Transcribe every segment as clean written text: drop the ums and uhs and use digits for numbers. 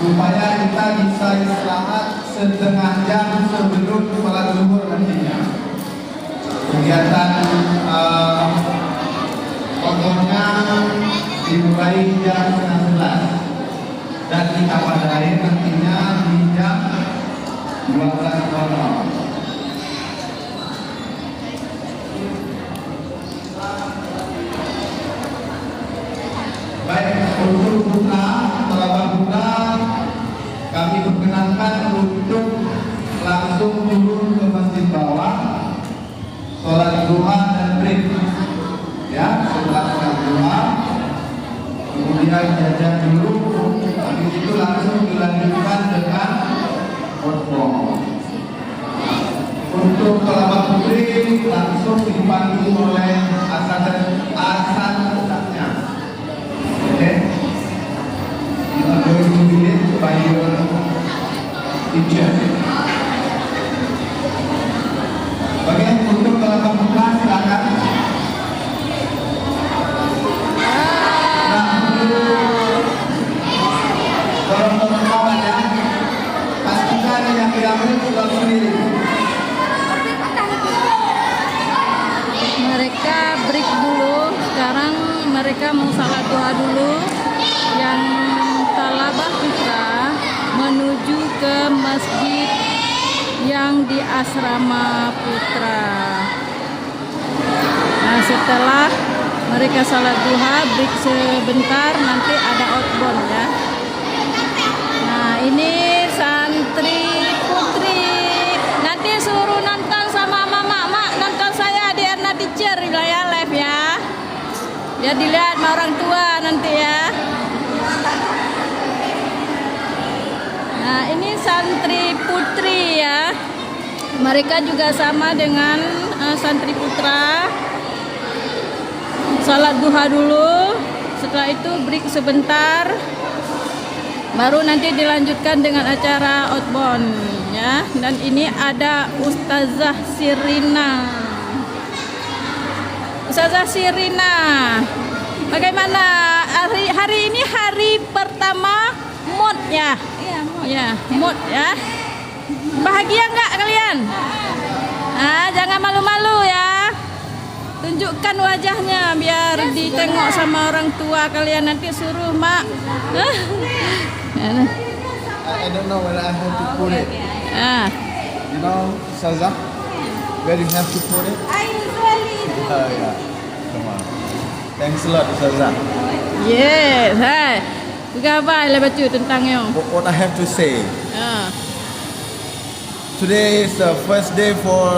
supaya kita bisa istirahat setengah jam sebelum sholat zuhur nantinya. Kegiatan pokoknya dimulai jam 11 dan kita padai nantinya di jam 12.00. Baik, untuk buka, setelah buka kami perkenankan untuk langsung turun ke masjid bawah, sholat duha dan break. Ya, setelah sholat duha, kemudian jajan dulu, habis itu langsung dilanjutkan dengan khotbah. Untuk kelapa putri langsung dipandu oleh asan pusatnya. Okay, you are going to be led by your teacher. Oke, untuk kelapa putra silakan. Tolong kawan ya, pastikan yang tidak boleh pulang sendiri. Mereka break dulu. Sekarang mereka mau salat duha dulu. Yang Talabah Putra menuju ke masjid yang di asrama putra. Nah, setelah mereka salat duha, break sebentar, nanti ada outbound ya. Nah, ini santri putri. Nanti suruh nonton sama mama, nonton saya di Erna Teacher wilayah live ya. Ya, dilihat sama orang tua nanti ya. Nah, ini santri putri ya. Mereka juga sama dengan santri putra. Salat duha dulu. Setelah itu break sebentar. Baru nanti dilanjutkan dengan acara outbound ya. Dan ini ada Ustazah Sirina. Ustazah Sirina, bagaimana hari ini hari pertama MOD ya? Iya, Mod. Ya, MOD ya. Bahagia nggak kalian? Jangan malu-malu ya. Tunjukkan wajahnya biar ditengok sama orang tua kalian. Nanti suruh mak. I don't know whether I have to put it. You know, Saza, where you have to put it? I usually do. Oh yeah, come on. Thanks a lot, Saza. Yes, hai. Juga apa lah baca tentangnya? What I have to say? Today is the first day for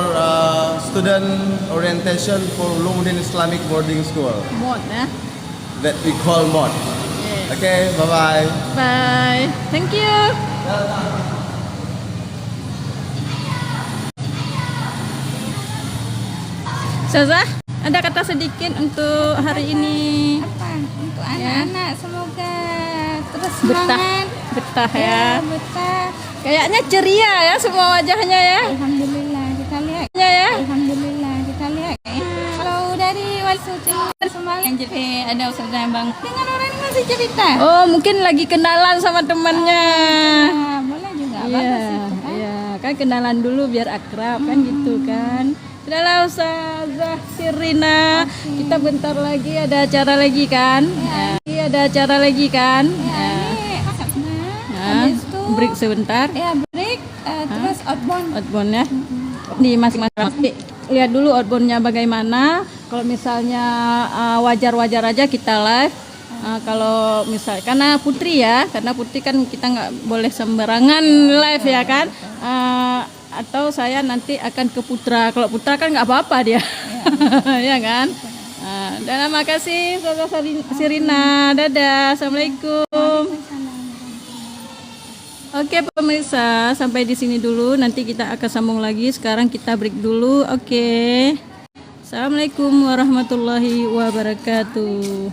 student orientation for Ulumuddin Islamic Boarding School MOD ya. that we call MOD. Yes. Okay, bye-bye. Bye. Thank you. Saza, ada kata sedikit untuk hari ini? Apa? Untuk anak-anak semoga terus Betah, semangat. betah ya. Ya, betah. Kayaknya ceria ya semua wajahnya ya. Alhamdulillah kita lihat. Ya. Alhamdulillah kita lihat. Kalau dari Walsuti semalam jadi ada Ustazah Bang. Dengan orang ini masih cerita. Oh, mungkin lagi kenalan sama temannya. Nah, boleh juga Iya, bagus itu kan. iya, kan kenalan dulu biar akrab kan gitu kan. Udahlah Ustazah Sirina, kita bentar lagi ada acara lagi kan? Ya. Ada acara lagi kan? Ya, ini masak semua. Ya. Habis itu Break sebentar. ya break terus outbound. Outbound ya. Di masing-masing. Lihat dulu outboundnya bagaimana. Kalau misalnya wajar-wajar aja kita live. Kalau misal karena putri kan kita nggak boleh sembarangan live ya kan. Atau saya nanti akan ke putra. Kalau putra kan nggak apa-apa dia, ya kan. Dan terima kasih Ustazah Sirina. Dadah, assalamualaikum. Oke pemirsa, sampai di sini dulu. Nanti kita akan sambung lagi. Sekarang kita break dulu. Oke. Assalamualaikum warahmatullahi wabarakatuh.